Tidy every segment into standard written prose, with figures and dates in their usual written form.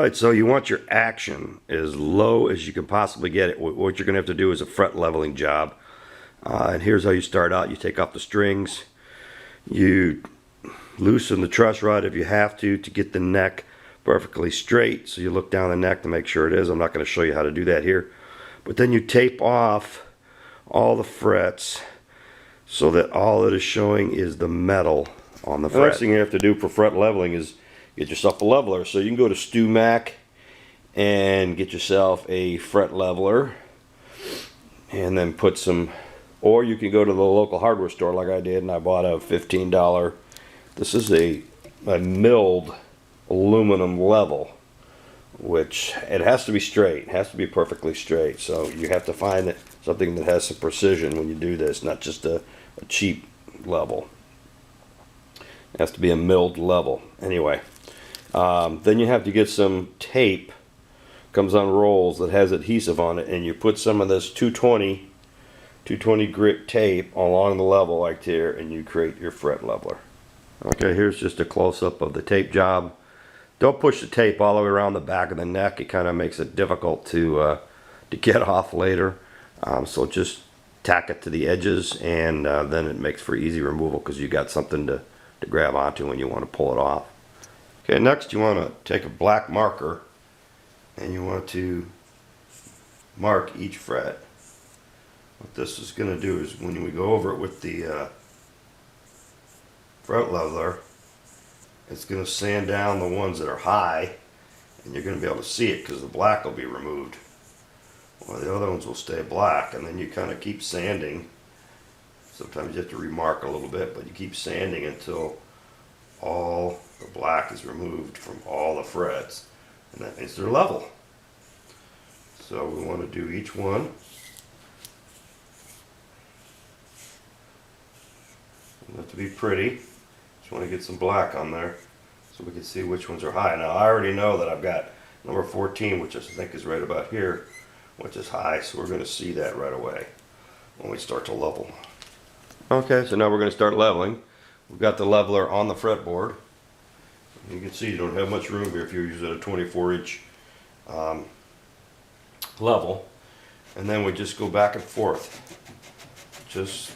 Alright, so you want your action as low as you can possibly get it. What you're going to have to do is a fret leveling job. And here's how you start out. You take off the strings. You loosen the truss rod if you have to get the neck perfectly straight. So you look down the neck to make sure it is. I'm not going to show you how to do that here. But then you tape off all the frets so that all it is showing is the metal on the fret. The next thing you have to do for fret leveling is get yourself a leveler. So you can go to StewMac and get yourself a fret leveler and then put some, or you can go to the local hardware store like I did and I bought a $15. This is a milled aluminum level, which it has to be straight. It has to be perfectly straight. So you have to find something that has some precision when you do this, not just a cheap level. It has to be a milled level. Anyway, then you have to get some tape. Comes on rolls that has adhesive on it, and you put some of this 220 grit tape along the level like here, and you create your fret leveler. Okay, here's just a close-up of the tape job. Don't push the tape all the way around the back of the neck. It kind of makes it difficult to get off later. So just tack it to the edges, and then it makes for easy removal because you got something to grab onto when you want to pull it off. Okay, next you want to take a black marker and you want to mark each fret. What this is going to do is when we go over it with the fret leveler, it's going to sand down the ones that are high, and you're going to be able to see it because the black will be removed. Well, the other ones will stay black, and then you kind of keep sanding. Sometimes you have to remark a little bit, but you keep sanding until all the black is removed from all the frets, and that means they're level. So we want to do each one. Doesn't have to be pretty. Just want to get some black on there so we can see which ones are high. Now I already know that I've got number 14, which I think is right about here, which is high, so we're going to see that right away when we start to level. Okay, so now we're going to start leveling. We've got the leveler on the fretboard. You can see you don't have much room here if you're using a 24-inch level. And then we just go back and forth, just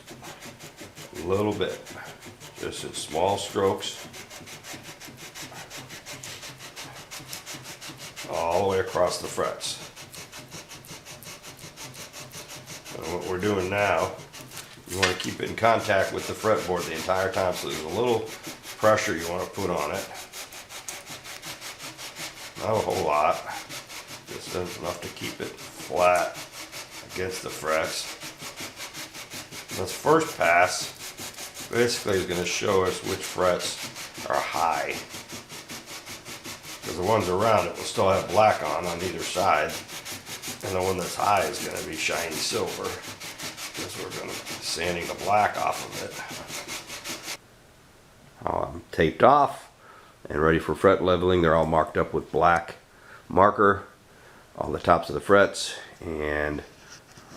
a little bit, just in small strokes, all the way across the frets. And what we're doing now, you want to keep it in contact with the fretboard the entire time, so there's a little pressure you want to put on it. Not a whole lot, just enough to keep it flat against the frets. This first pass basically is going to show us which frets are high, because the ones around it will still have black on either side, and the one that's high is going to be shiny silver, because we're going to be sanding the black off of it. I'm taped off and ready for fret leveling. They're all marked up with black marker, all the tops of the frets, and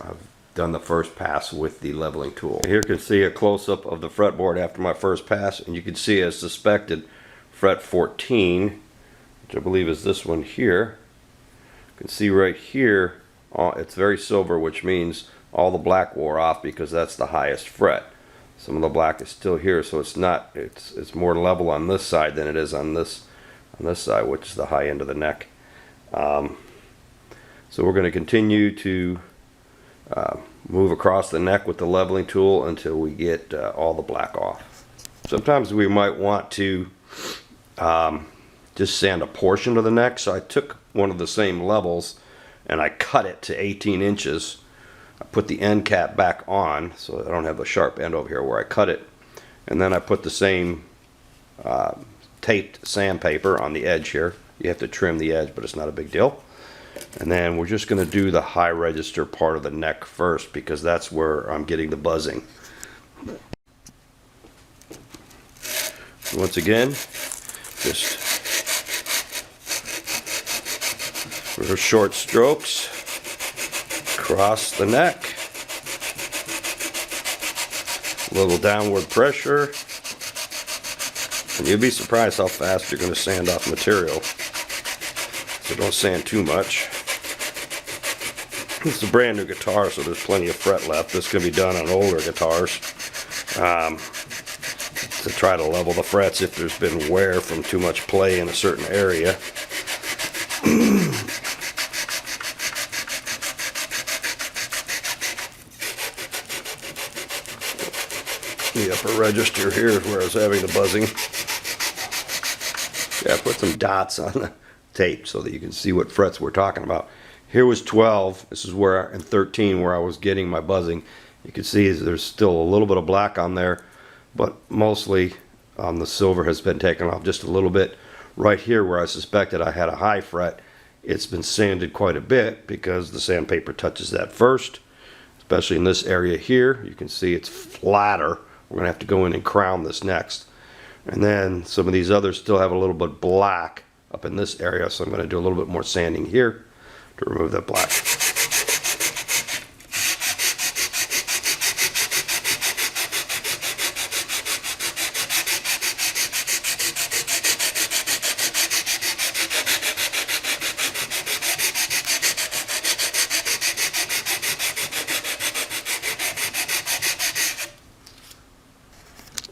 I've done the first pass with the leveling tool. Here you can see a close-up of the fretboard after my first pass, and you can see as suspected fret 14, which I believe is this one here. You can see right here, it's very silver, which means all the black wore off because that's the highest fret. Some of the black is still here, so it's more level on this side than it is on this side, which is the high end of the neck. So we're going to continue to move across the neck with the leveling tool until we get all the black off. Sometimes we might want to just sand a portion of the neck, so I took one of the same levels and I cut it to 18 inches. I put the end cap back on so I don't have the sharp end over here where I cut it, and then I put the same taped sandpaper on the edge here. You have to trim the edge, but it's not a big deal. And then we're just going to do the high register part of the neck first, because that's where I'm getting the buzzing. Once again, just real short strokes across the neck, a little downward pressure, and you'll be surprised how fast you're going to sand off material. so don't sand too much. It's a brand new guitar, so there's plenty of fret left. This can be done on older guitars to try to level the frets if there's been wear from too much play in a certain area. The upper register here is where I was having the buzzing. Yeah, I put some dots on the tape so that you can see what frets we're talking about. Here was 12. This is where, and 13, where I was getting my buzzing. You can see there's still a little bit of black on there, but mostly the silver has been taken off just a little bit. Right here where I suspected I had a high fret, it's been sanded quite a bit because the sandpaper touches that first, especially in this area here. You can see it's flatter. We're going to have to go in and crown this next. And then some of these others still have a little bit black up in this area, so I'm going to do a little bit more sanding here to remove that black.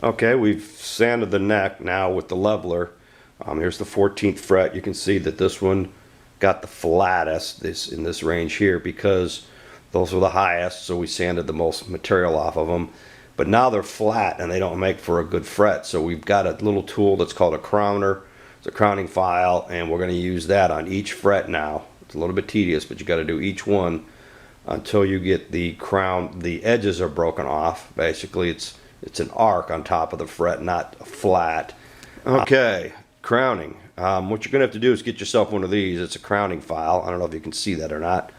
Okay, we've sanded the neck now with the leveler. Here's the 14th fret. You can see that this one got the flattest in this range here because those were the highest, so we sanded the most material off of them. But now they're flat and they don't make for a good fret, so we've got a little tool that's called a crowner. It's a crowning file, and we're going to use that on each fret now. It's a little bit tedious, but you got to do each one until you get the crown. The edges are broken off. Basically, it's an arc on top of the fret, not flat. Okay, crowning. What you're going to have to do is get yourself one of these. It's a crowning file. I don't know if you can see that or not,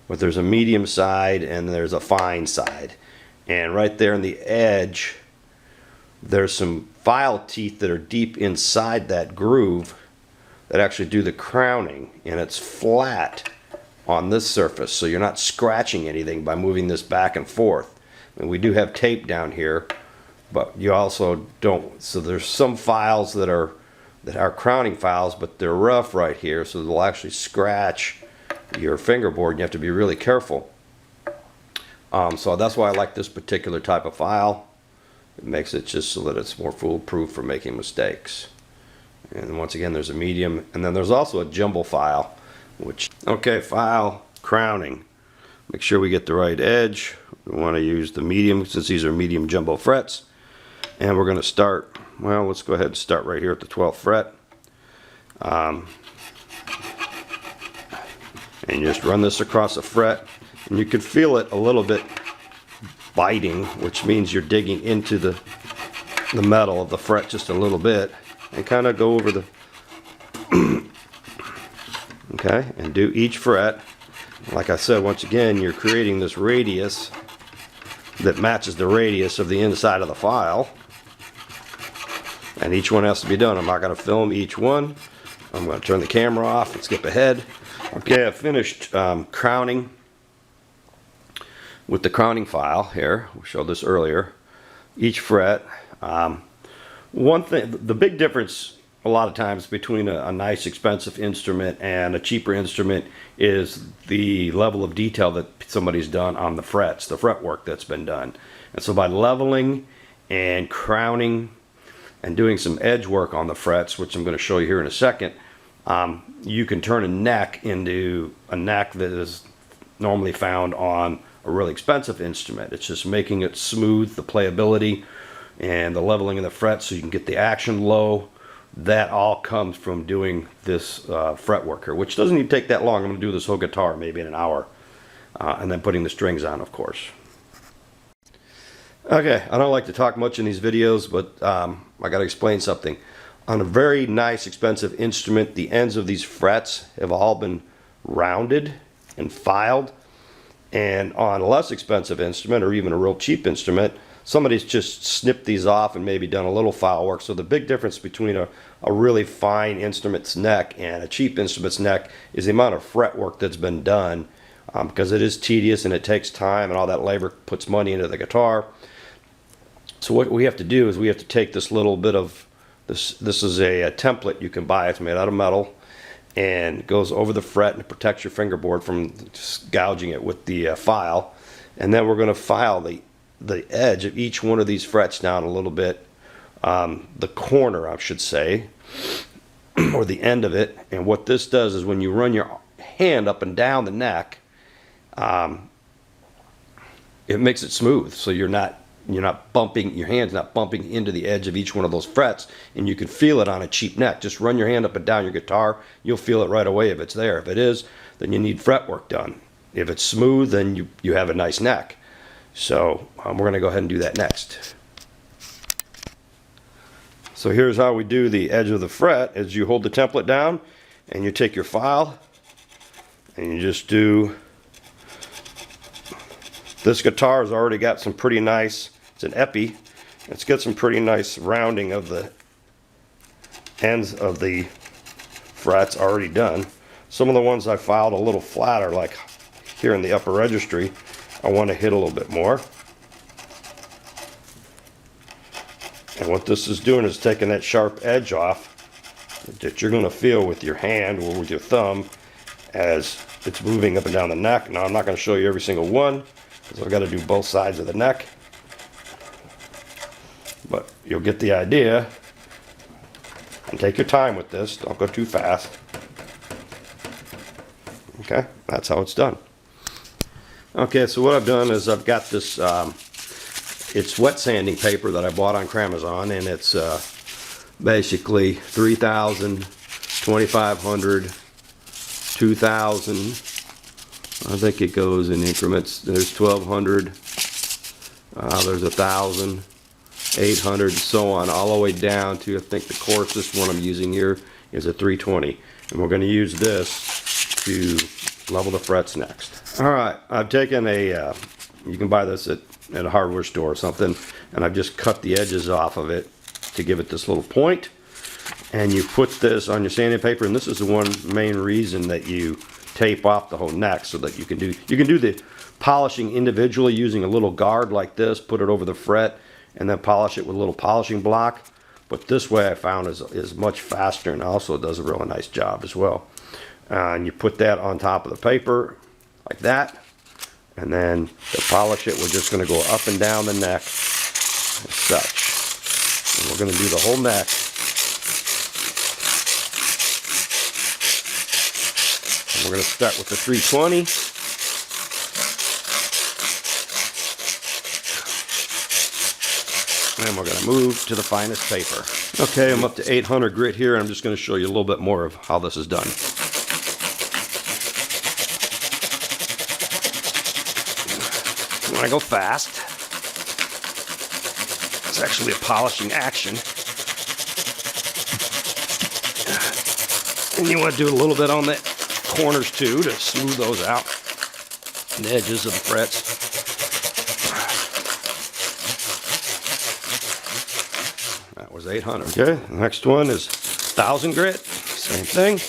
but there's a medium side and there's a fine side. And right there in the edge, there's some file teeth that are deep inside that groove that actually do the crowning, and it's flat on this surface, so you're not scratching anything by moving this back and forth. And we do have tape down here, but you also don't. So there's some files that are crowning files, but they're rough right here, so they'll actually scratch your fingerboard, and you have to be really careful. So that's why I like this particular type of file. It makes it just so that it's more foolproof for making mistakes. And once again, there's a medium, and then there's also a jumbo file, which, okay, file crowning. Make sure we get the right edge. We want to use the medium since these are medium jumbo frets. And we're going to start, well, let's go ahead and start right here at the 12th fret. And just run this across a fret. And you can feel it a little bit biting, which means you're digging into the metal of the fret just a little bit. And kind of go over the, okay, and do each fret. Like I said, once again, you're creating this radius that matches the radius of the inside of the file. And each one has to be done. I'm not going to film each one. I'm going to turn the camera off and skip ahead. Okay, I finished crowning with the crowning file here. We showed this earlier. Each fret. One thing, the big difference a lot of times between a nice expensive instrument and a cheaper instrument is the level of detail that somebody's done on the frets, the fret work that's been done. And so by leveling and crowning and doing some edge work on the frets, which I'm going to show you here in a second, you can turn a neck into a neck that is normally found on a really expensive instrument. It's just making it smooth, the playability and the leveling of the frets so you can get the action low. That all comes from doing this fret work here, which doesn't even take that long. I'm going to do this whole guitar maybe in an hour, and then putting the strings on, of course. Okay, I don't like to talk much in these videos, but I got to explain something. On a very nice, expensive instrument, the ends of these frets have all been rounded and filed. And on a less expensive instrument, or even a real cheap instrument, somebody's just snipped these off and maybe done a little file work. So the big difference between a really fine instrument's neck and a cheap instrument's neck is the amount of fret work that's been done, because it is tedious and it takes time, and all that labor puts money into the guitar. So what we have to do is we have to take this little bit of this is a template you can buy. It's made out of metal, and goes over the fret and protects your fingerboard from just gouging it with the file. And then we're going to file the edge of each one of these frets down a little bit, the corner I should say, or the end of it. And what this does is when you run your hand up and down the neck, it makes it smooth, so you're not bumping, your hand's not bumping into the edge of each one of those frets, and you can feel it on a cheap neck. Just run your hand up and down your guitar, you'll feel it right away if it's there. If it is, then you need fret work done. If it's smooth, then you have a nice neck. So we're going to go ahead and do that next. So here's how we do the edge of the fret. Is you hold the template down and you take your file and you just do. This guitar has already got some pretty nice, it's an epi, it's got some pretty nice rounding of the ends of the frets already done. Some of the ones I filed a little flatter, like here in the upper registry, I want to hit a little bit more. And what this is doing is taking that sharp edge off that you're going to feel with your hand or with your thumb as it's moving up and down the neck. Now I'm not going to show you every single one, so I've got to do both sides of the neck, but you'll get the idea. And take your time with this, don't go too fast. Okay, that's how it's done. Okay, so what I've done is I've got this, it's wet sanding paper that I bought on Amazon, and it's basically 3,000, 2,500, 2,000. I think it goes in increments. There's 1,200, there's 1,000, 800, so on, all the way down to, I think the coarsest one I'm using here is a 320. And we're going to use this to level the frets next. Alright, I've taken a, you can buy this at a hardware store or something, and I've just cut the edges off of it to give it this little point. And you put this on your sanding paper, and this is the one main reason that you tape off the whole neck, so that you can do the polishing individually using a little guard like this, put it over the fret, and then polish it with a little polishing block. But this way I found is much faster, and also does a really nice job as well. And you put that on top of the paper like that, and then to polish it, we're just going to go up and down the neck as such. And we're going to do the whole neck. We're going to start with the 320. And we're going to move to the finest paper. Okay, I'm up to 800 grit here, and I'm just going to show you a little bit more of how this is done. When I go fast, it's actually a polishing action. And you want to do a little bit on the corners too, to smooth those out, and the edges of the frets. That was 800. Okay, the next one is 1,000 grit. Same thing.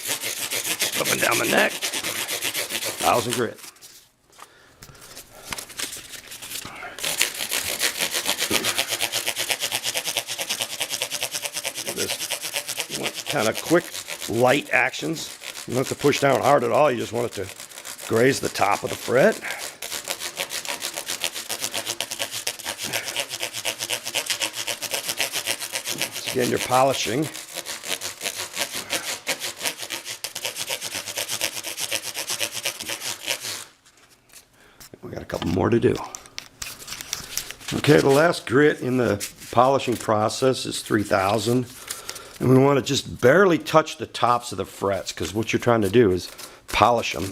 Up and down the neck. 1,000 grit. This, you want kind of quick, light actions. You don't have to push down hard at all. You just want it to graze the top of the fret. Again, you're polishing. We got a couple more to do. Okay, the last grit in the polishing process is 3,000. And we want to just barely touch the tops of the frets, because what you're trying to do is polish them.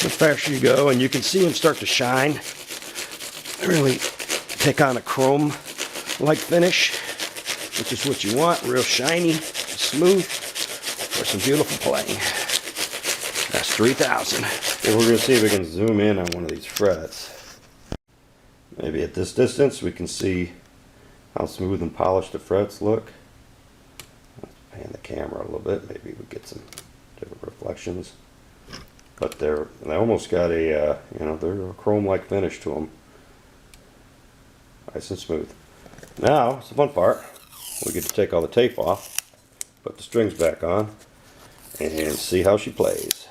The faster you go, and you can see them start to shine, really take on a chrome-like finish, which is what you want, real shiny, smooth, for some beautiful playing. That's 3,000. And we're going to see if we can zoom in on one of these frets. Maybe at this distance we can see how smooth and polished the frets look. Let's pan the camera a little bit, maybe we get some different reflections. But they almost got a, they're a chrome-like finish to them. Nice and smooth. Now, it's the fun part. We get to take all the tape off, put the strings back on, and see how she plays.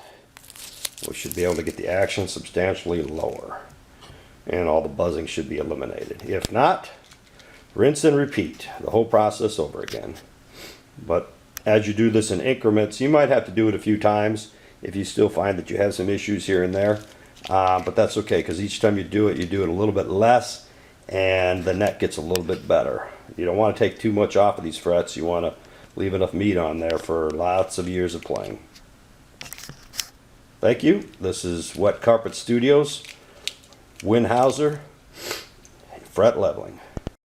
We should be able to get the action substantially lower, and all the buzzing should be eliminated. If not, rinse and repeat the whole process over again. But as you do this in increments, you might have to do it a few times if you still find that you have some issues here and there. But that's okay, because each time you do it a little bit less, and the net gets a little bit better. You don't want to take too much off of these frets. You want to leave enough meat on there for lots of years of playing. Thank you. This is Wet Carpet Studios, Winhauser, fret leveling.